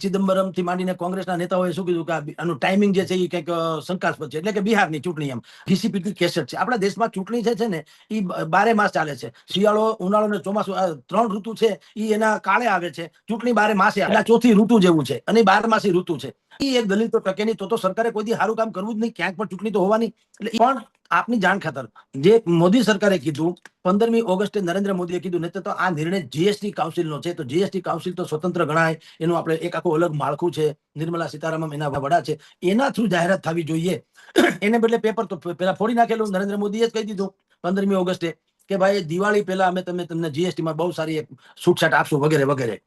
ચિદમ્બરમ થી માંડીને કોંગ્રેસના નેતાઓએ શું કીધું કે આનું ટાઈમિંગ જે છે એ કંઈક શંકાસ્પદ છે, એટલે કે બિહારની ચૂંટણી એમ ડીસીપીટી કેસેટ છે. આપણા દેશમાં ચૂંટણી છે ને એ 12 માસ ચાલે છે. શિયાળો, ઉનાળો ને ચોમાસું, આ 3 ઋતુ છે એ એના કાળે આવે છે. ચૂંટણી 12 માસે આવે, એટલે ચોથી ઋતુ જેવું છે અને 12માસી ઋતુ છે. એ એક દલીલ તો ટકે નહીં, તો સરકારે કોઈ દી સારું કામ કરવું જ નહીં, ક્યાંક પણ ચૂંટણી તો હોવાની. એટલે પણ આપની જાણ ખાતર જે મોદી સરકારે કીધું 15મી ઓગસ્ટે નરેન્દ્ર મોદીએ કીધું ને, તો આ નિર્ણય જીએસટી કાઉન્સિલનો છે. તો જીએસટી કાઉન્સિલ તો સ્વતંત્ર ગણાય, એનું આપણે એક આખું અલગ માળખું છે. નિર્મલા સીતારામન એના વડા છે, એના થ્રુ જાહેરાત થવી જોઈએ. એને બદલે પેપર તો પેલા ફોડી નાખેલું. નરેન્દ્ર મોદીએ જ કહી દીધું 15મી ઓગસ્ટે કે ભાઈ દિવાળી પહેલા અમે તમને જીએસટીમાં બહુ સારી એક છૂટછાટ આપશું વગેરે વગેરે.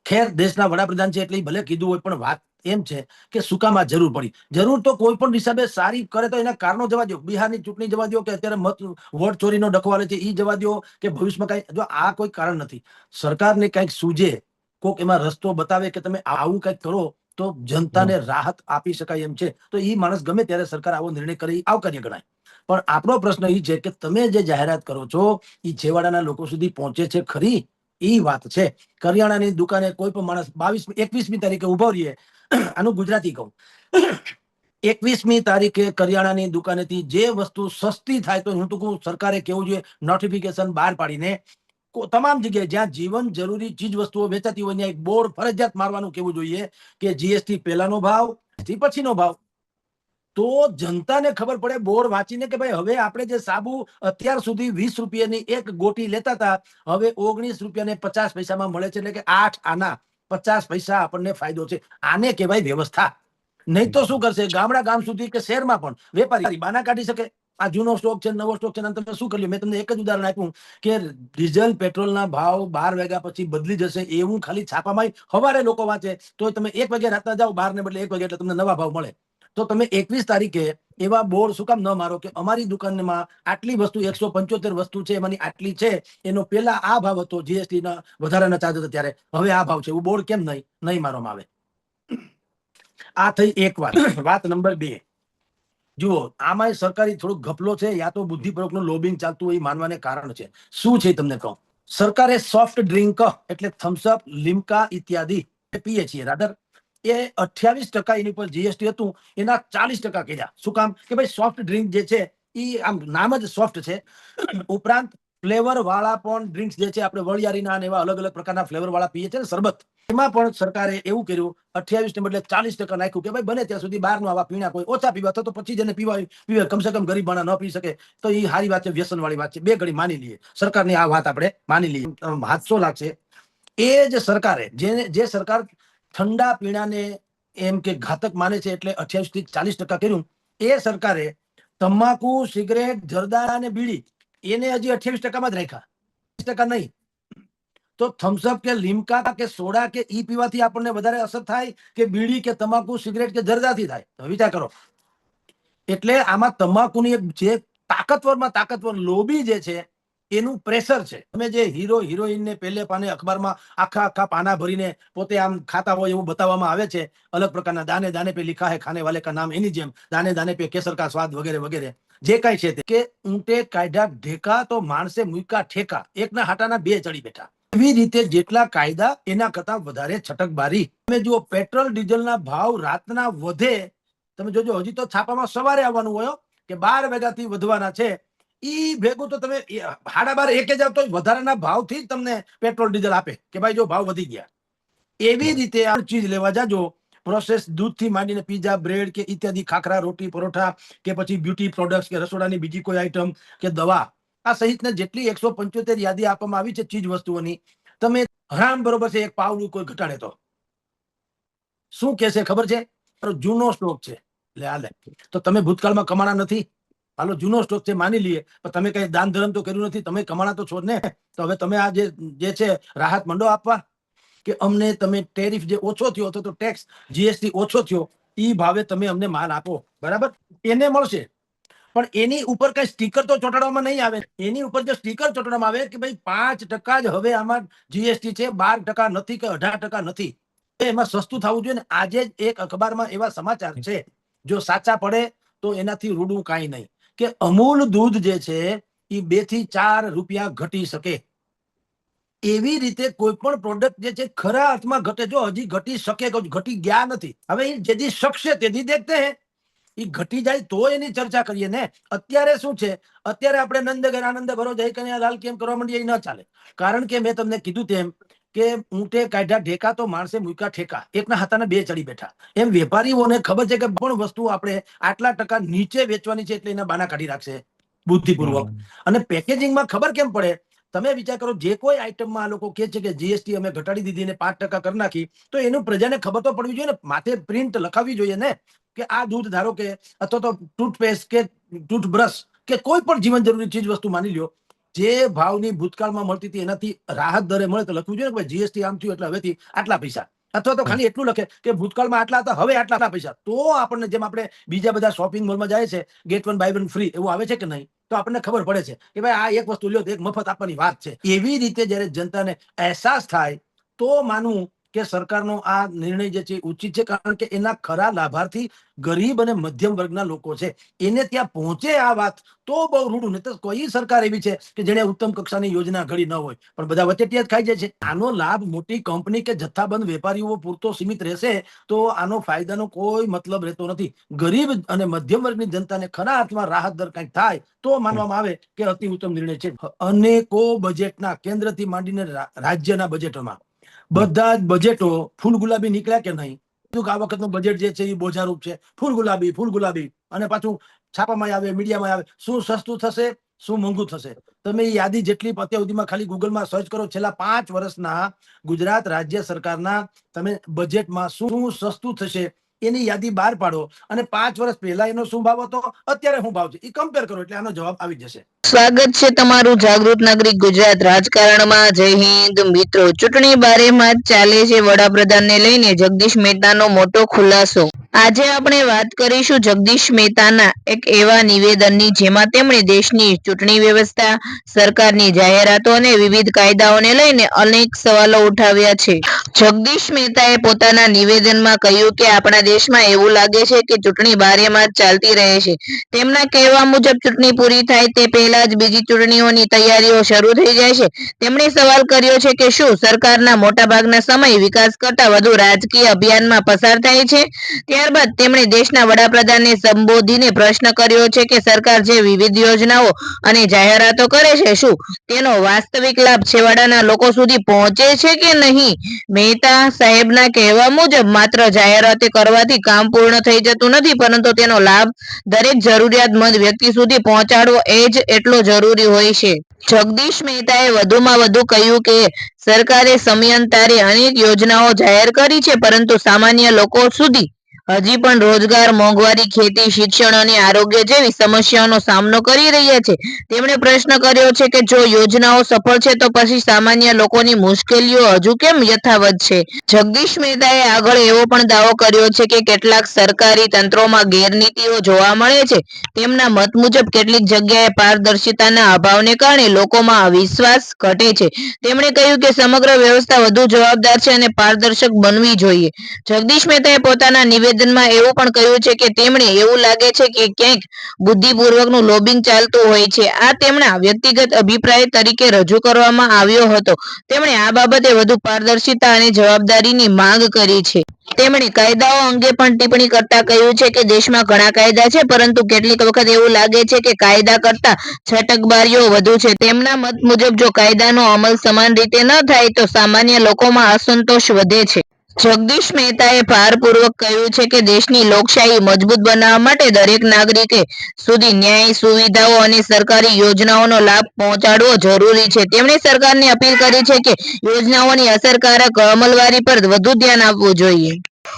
ખેર દેશના વડાપ્રધાન છે એટલે ભલે કીધું હોય, પણ વાત એમ છે કે શું કામ આ જરૂર પડી. જરૂર તો કોઈ પણ હિસાબે સારી કરે તો એના કારણો જવા દો. બિહારની ચૂંટણી જવા દો, કે અત્યારે વોટ ચોરીનો ડખવાલે છે એ જવા દો, કે ભવિષ્યમાં કઈ, જો આ કોઈ કારણ નથી. સરકારને કઈક સૂજે, કોક એમાં રસ્તો બતાવે કે તમે આવું કઈક કરો તો જનતાને રાહત આપી શકાય એમ છે, તો એ માણસ ગમે ત્યારે સરકાર આવો નિર્ણય કરી આવકાર્ય ગણાય. પણ આપણો પ્રશ્ન એ છે કે તમે જે જાહેરાત કરો છો એ છેવાડાના લોકો સુધી પહોંચે છે ખરી? એ વાત છે. કરિયાણાની દુકાને કોઈ પણ માણસ 21મી તારીખે ઉભો રહીએ, આનું ગુજરાતી કહું, 21મી તારીખે કરિયાણાની દુકાનેથી જે વસ્તુ સસ્તી થાય, તો હું તો કહું સરકારે કેવું જોઈએ નોટિફિકેશન બહાર પાડીને તમામ જગ્યાએ જ્યાં જીવન જરૂરી ચીજ વસ્તુઓ વેચાતી હોય ત્યાં એક બોર્ડ ફરજિયાત મારવાનું કેવું જોઈએ કે જીએસટી પહેલાનો ભાવ, પછીનો ભાવ. તો જનતાને ખબર પડે બોર્ડ વાંચીને કે ભાઈ હવે આપણે જે સાબુ અત્યાર સુધી 20 રૂપિયાની એક ગોટી લેતા હતા, હવે 19 રૂપિયાને 50 પૈસામાં મળે છે. એટલે કે 8 આના 50 પૈસા આપણને ફાયદો છે. આને કહેવાય વ્યવસ્થા. નહીં તો શું કરશે, ગામડા ગામ સુધી કે શહેરમાં પણ વેપારી બાના કાઢી શકે. આ જૂનો સ્ટોક છે, નવો સ્ટોક છે, તમે શું કર્યું? મેં તમને એક જ ઉદાહરણ આપ્યું કે ડીઝલ પેટ્રોલના ભાવ 12 વાગ્યા પછી બદલી જશે, એવું ખાલી છાપામાં સવારે લોકો વાંચે, તો તમે 1 વાગે રાતના જાઓ 12 ને બદલે 1 વાગે, એટલે તમને નવા ભાવ મળે. તો તમે 21 તારીખે એવા બોર્ડ શું કામ ન મારો કે અમારી દુકાનમાં આટલી વસ્તુ 175 વસ્તુ છે, એમાંની આટલી છે, એનો પેલા આ ભાવ હતો, જીએસટી ના વધારાના ચાર્જ હતા ત્યારે, હવે આ ભાવ છે. એવું બોર્ડ કેમ નહીં મારવામાં આવે? આ થઈ એક વાત. વાત નંબર 2, જુઓ આમાં સરકારી થોડુંક ઘપલો છે, યા તો બુદ્ધિપૂર્વકનું લોબિંગ ચાલતું હોય, માનવાને કારણ છે. શું છે તમને કહું. સરકારે સોફ્ટ ડ્રિંક એટલે થમ્સઅપ, લિમ્કા ઇત્યાદિ પીએ છીએ રાધર, એ 28% એની પર જીએસટી હતું, એના 40% કર્યા. શું કામ? કે ભાઈ સોફ્ટ ડ્રિંક જે છે એ આમ નામ જ સોફ્ટ છે, ઉપરાંત ફ્લેવર વાળા પણ ડ્રિંક્સ જે છે, આપણે વળિયારીના એવા અલગ અલગ પ્રકારના ફ્લેવર વાળા પીએ છીએ ને, શરબત, એમાં પણ સરકારે એવું કર્યું 28 ને બદલે 40% નાખ્યું કે ભાઈ બને ત્યાં સુધી બહારનું આવા પીણા કોઈ ઓછા પીવા, તો પછી જેને પીવા કમસે કમ ગરીબ માણસ ન પી શકે તો એ સારી વાત છે, વ્યસન વાળી વાત છે. બે ઘડી માની લઈએ, સરકારની આ વાત આપણે માની લઈએ. હાદસો લાગશે. એ જ સરકારે જે સરકાર ઠંડા પીણાને એમ કે ઘાતક માને છે એટલે 28 થી 40% કર્યું, એ સરકારે તમાકુ, સિગરેટ, જરદા અને બીડી એને હજી 28%માં જ રાખ્યા, 20% નહીં. તો થમ્સઅપ કે લિમ્કા કે સોડા કે ઈ પીવાથી આપણને વધારે અસર થાય કે બીડી કે તમાકુ, સિગરેટ કે જરદાથી થાય? તો વિચાર કરો. એટલે આમાં તમાકુની જે તાકતવરમાં તાકતવર લોબી જે છે એનું પ્રેશર છે. તમે જે હીરો હિરોઈનને પહેલે પાને અખબારમાં આખા પાના ભરીને પોતે આમ ખાતા હોય એવું બતાવવામાં આવે છે, અલગ પ્રકારના દાને દાને પે લિખા હે ખાને વાલે કા નામ, એની જેમ દાને દાને પે કેસર કા સ્વાદ વગેરે વગેરે જે કઈ છે, કે ઊંટે કાઢ્યા ઢેકા તો માણસે મૂક્યા ઠેકા, એકના હાટાના બે ચડી બેઠા. એવી રીતે જેટલા કાયદા એના કરતા વધારે છટકબારી. તમે જુઓ પેટ્રોલ ડીઝલના ભાવ રાતના વધે, તમે જોજો હજી તો છાપામાં સવારે આવવાનું હોય કે 12 વાગ્યાથી વધવાના છે. ઈ ભેગું તો તમે 12:30 1 જાવ તો વધારાના ભાવથી જ તમને પેટ્રોલ ડીઝલ આપે કે ભાઈ જો ભાવ વધી ગયા. એવી રીતે આ ચીજ લેવા જાજો, પ્રોસેસ દૂધથી માંડીને પીઝા, બ્રેડ કે ઇત્યાદિ, ખાખરા, રોટી, પરોઠા કે પછી બ્યુટી પ્રોડક્ટ્સ કે રસોડાની બીજી કોઈ આઈટમ કે દવા, આ સહિતના જેટલી 175 યાદી આપવામાં આવી છે ચીજ વસ્તુઓની, તમે હરામ બરોબર છે એક પાવનું કોઈ ઘટાડે તો શું કહેશે ખબર છે? જૂનો સ્ટોક છે, એટલે હાલે. તો તમે ભૂતકાળમાં કમાણા નથી, હાલો જૂનો સ્ટોક છે માની લઈએ, પણ તમે કઈ દાન ધર્મ તો કર્યું નથી, તમે કમાણા તો છો ને. તો હવે તમે આ જે છે રાહત મંડો આપવા કે અમને તમે ટેરિફ જે ઓછો થયો હતો, તો ટેક્સ જીએસટી ઓછો થયો, ઈ ભાવે તમે અમને માલ આપો, બરાબર, એને મળશે. પણ એની ઉપર કઈ સ્ટીકર તો ચોટાડવામાં નહીં આવે. એની ઉપર જો સ્ટીકર ચોટાડવામાં આવે કે ભાઈ 5% જ હવે આમાં જીએસટી છે, 12% નથી કે 18% નથી, એમાં સસ્તું થવું જોઈએ ને. આજે જ એક અખબારમાં એવા સમાચાર છે, જો સાચા પડે તો એનાથી રૂડું કાંઈ નહીં, કે અમૂલ દૂધ જે છે એ 2 થી 4 રૂપિયા ઘટી શકે. એવી રીતે કોઈ પણ પ્રોડક્ટ જે છે ખરા અર્થમાં ઘટે. જો હજી ઘટી શકે, ઘટી ગયા નથી. હવે એ જેથી શકશે તેથી દેખતે હે. એ ઘટી જાય તો એની ચર્ચા કરીએ ને. અત્યારે શું છે, અત્યારે આપણે નંદ ઘર આનંદ ભરો જય કન્યા લાલ કેમ કરવા માંડીએ એ ન ચાલે. કારણ કે મેં તમને કીધું તેમ કે ઊંટે કાઢ્યા ઢેકા તો માણસે મૂક્યા ઠેકા. એકના હાથાને બે ચડી બેઠા. એમ વેપારીઓને ખબર છે કે પણ વસ્તુ આપણે આટલા ટકા નીચે વેચવાની છે એટલે એના બાના કાઢી રાખશે બુદ્ધિપૂર્વક. અને પેકેજિંગમાં ખબર કેમ પડે, તમે વિચાર કરો, જે કોઈ આઈટમમાં આ લોકો કે છે કે જીએસટી અમે ઘટાડી દીધી ને 5% કરી નાખી, તો એનું પ્રજાને ખબર તો પડવી જોઈએ ને. માથે પ્રિન્ટ લખાવવી જોઈએ ને કે આ દૂધ ધારો કે, અથવા તો ટૂથપેસ્ટ કે ટૂથબ્રશ કે કોઈ પણ જીવન જરૂરી ચીજ વસ્તુ માની લ્યો, જે ભાવની ભૂતકાળમાં મળતી હતી એનાથી રાહત દરે મળે તો લખવું જોઈએ કે જીએસટી આમ થયું એટલે હવેથી આટલા પૈસા. અથવા તો ખાલી એટલું લખે કે ભૂતકાળમાં આટલા હતા હવે આટલા પૈસા. તો આપણને, જેમ આપણે બીજા બધા શોપિંગ મોલમાં જાય છે, ગેટ 1 બાય 1 ફ્રી એવું આવે છે કે નહીં, તો આપણને ખબર પડે છે કે ભાઈ આ એક વસ્તુ લ્યો તો એક મફત આપવાની વાત છે. એવી રીતે જયારે જનતાને અહેસાસ થાય તો માનવું કે સરકારનો આ નિર્ણય જે છે ઉચિત છે. કારણ કે એના ખરા લાભાર્થી ગરીબ અને મધ્યમ વર્ગના લોકો છે. એને ત્યાં પહોંચે આ વાત તો બહુ રૂડું. નહીં તો કોઈ સરકાર એવી છે કે જેને ઉત્તમ કક્ષાની યોજના ઘડી ન હોય, પણ બધા વચેટિયા જ ખાઈ જાય છે. આનો લાભ મોટી કંપની કે જથ્થાબંધ વેપારીઓ પૂરતો સીમિત રહેશે તો આનો ફાયદાનો કોઈ મતલબ રહેતો નથી. ગરીબ અને મધ્યમ વર્ગની જનતાને ખરા અર્થમાં રાહત દર કંઈક થાય તો માનવામાં આવે કે અતિ ઉત્તમ નિર્ણય છે. અનેકો બજેટના, કેન્દ્રથી માંડીને રાજ્યના બજેટોમાં બધા જ બજેટો ફૂલ ગુલાબી નીકળ્યા કે નહીં. આ વખતનું બજેટ જે છે એ બોજારૂપ છે. ફૂલ ગુલાબી. અને પાછું છાપામાં આવે, મીડિયામાં આવે, શું સસ્તું થશે, શું મોંઘું થશે. તમે એ યાદી જેટલી અત્યાર સુધીમાં ખાલી ગૂગલમાં સર્ચ કરો, છેલ્લા 5 વર્ષના ગુજરાત રાજ્ય સરકારના તમે બજેટમાં શું સસ્તું થશે એની યાદી બહાર પાડો અને 5 વર્ષ પહેલા એનો શું ભાવ હતો, અત્યારે શું ભાવ છે, એ કમ્પેર કરો એટલે આનો જવાબ આવી જશે. સ્વાગત છે તમારું જાગૃત નાગરિક ગુજરાત રાજકારણમાં. જય હિન્દ મિત્રો. ચૂંટણી બારેમાં ચાલે છે. વડાપ્રધાનને લઈને જગદીશ મહેતાનો મોટો ખુલાસો. આજે આપણે વાત કરીશું જગદીશ મહેતાના એક એવા નિવેદનની જેમાં તેમણે દેશની ચૂંટણી વ્યવસ્થા, સરકારની જાહેરાતો અને વિવિધ કાયદાઓને લઈને અનેક સવાલો ઉઠાવ્યા છે. જગદીશ મહેતાએ પોતાના નિવેદનમાં કહ્યું કે આપણા દેશમાં એવું લાગે છે કે ચૂંટણી બારેમાસ ચાલતી રહે છે. તેમના કહેવા મુજબ ચૂંટણી પૂરી થાય તે પહેલા જ બીજી ચૂંટણીઓની તૈયારીઓ શરૂ થઈ જાય છે. તેમણે સવાલ કર્યો છે કે શું સરકારના મોટાભાગના સમય વિકાસ કરતા વધુ રાજકીય અભિયાનમાં પસાર થાય છે. ત્યારબાદ તેમણે દેશના વડાપ્રધાનને સંબોધીને પ્રશ્ન કર્યો છે કે સરકાર જે વિવિધ યોજનાઓ અને જાહેરાતો કરે છે, શું તેનો વાસ્તવિક લાભ છેવાડાના લોકો સુધી પહોંચે છે કે નહીં. મહેતા સાહેબના કહેવા મુજબ માત્ર જાહેરાતો કરવાથી કામ પૂર્ણ થઈ જતું નથી, પરંતુ તેનો લાભ દરેક જરૂરિયાતમંદ વ્યક્તિ સુધી પહોંચાડવો એ જ એટલો જરૂરી હોય છે. જગદીશ મહેતાએ વધુમાં વધુ કહ્યું કે સરકારે સમયાંતરે અનેક યોજનાઓ જાહેર કરી છે, પરંતુ સામાન્ય લોકો સુધી હજી પણ રોજગાર, મોંઘવારી, ખેતી, શિક્ષણ અને આરોગ્ય જેવી સમસ્યાઓનો સામનો કરી રહ્યા છે. તેમણે પ્રશ્ન કર્યો છે કે જો યોજનાઓ સફળ છે તો પછી સામાન્ય લોકોની મુશ્કેલીઓ હજુ કેમ યથાવત છે. જગદીશ મહેતાએ આગળ એવો પણ દાવો કર્યો છે કે કેટલાક સરકારી તંત્રોમાં ગેરનીતિઓ જોવા મળે છે. તેમના મત મુજબ કેટલીક જગ્યાએ પારદર્શિતાના અભાવને કારણે લોકોમાં વિશ્વાસ ઘટે છે. તેમણે કહ્યું કે સમગ્ર વ્યવસ્થા વધુ જવાબદાર છે અને પારદર્શક બનવી જોઈએ. જગદીશ મહેતાએ પોતાના નિવેદનમાં એવું પણ કહ્યું છે કે તેમને એવું લાગે છે કે ક્યાંક બુદ્ધિપૂર્વકનું લોબિંગ ચાલતું હોય છે. આ તેમના વ્યક્તિગત અભિપ્રાય તરીકે રજૂ કરવામાં આવ્યો હતો. તેમણે આ બાબતે વધુ પારદર્શિતા અને જવાબદારીની માંગ કરી છે. તેમણે કાયદાઓ અંગે પણ ટિપ્પણી કરતા કહ્યું છે કે દેશમાં ઘણા કાયદા છે, પરંતુ કેટલીક વખત એવું લાગે છે કે કાયદા કરતા છટકબારીઓ વધુ છે. તેમના મત મુજબ જો કાયદાનો અમલ સમાન રીતે ન થાય તો સામાન્ય લોકોમાં અસંતોષ વધે છે. જગદીશ મહેતાએ ભારપૂર્વક કહ્યું છે કે દેશની લોકશાહી મજબૂત બનાવવા માટે દરેક નાગરિકે સુધી ન્યાય, સુવિધાઓ અને સરકારી યોજનાઓનો લાભ પહોંચાડવો જરૂરી છે. તેમણે સરકારને અપીલ કરી છે કે યોજનાઓની અસરકારક અમલવારી પર વધુ ધ્યાન આપવું જોઈએ.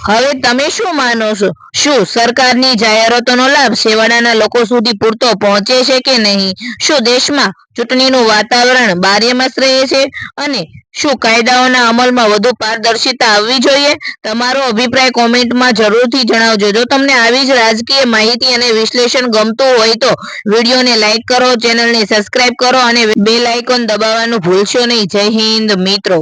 હવે તમે શું માનો છો? શું સરકારની જાહેરાતોનો લાભ છેવાડાના લોકો સુધી પૂરતો પહોંચે છે કે નહીં? શું દેશમાં ચૂંટણીનું વાતાવરણ બારેમાસ રહે છે? અને શું કાયદાઓના અમલમાં વધુ પારદર્શિતા આવવી જોઈએ? તમારો અભિપ્રાય કોમેન્ટમાં જરૂરથી જણાવજો. જો તમને આવી જ રાજકીય માહિતી અને વિશ્લેષણ ગમતું હોય તો વિડીયોને લાઈક કરો, ચેનલને સબસ્ક્રાઇબ કરો અને બેલ આઇકોન દબાવવાનું ભૂલશો નહીં. જય હિન્દ મિત્રો.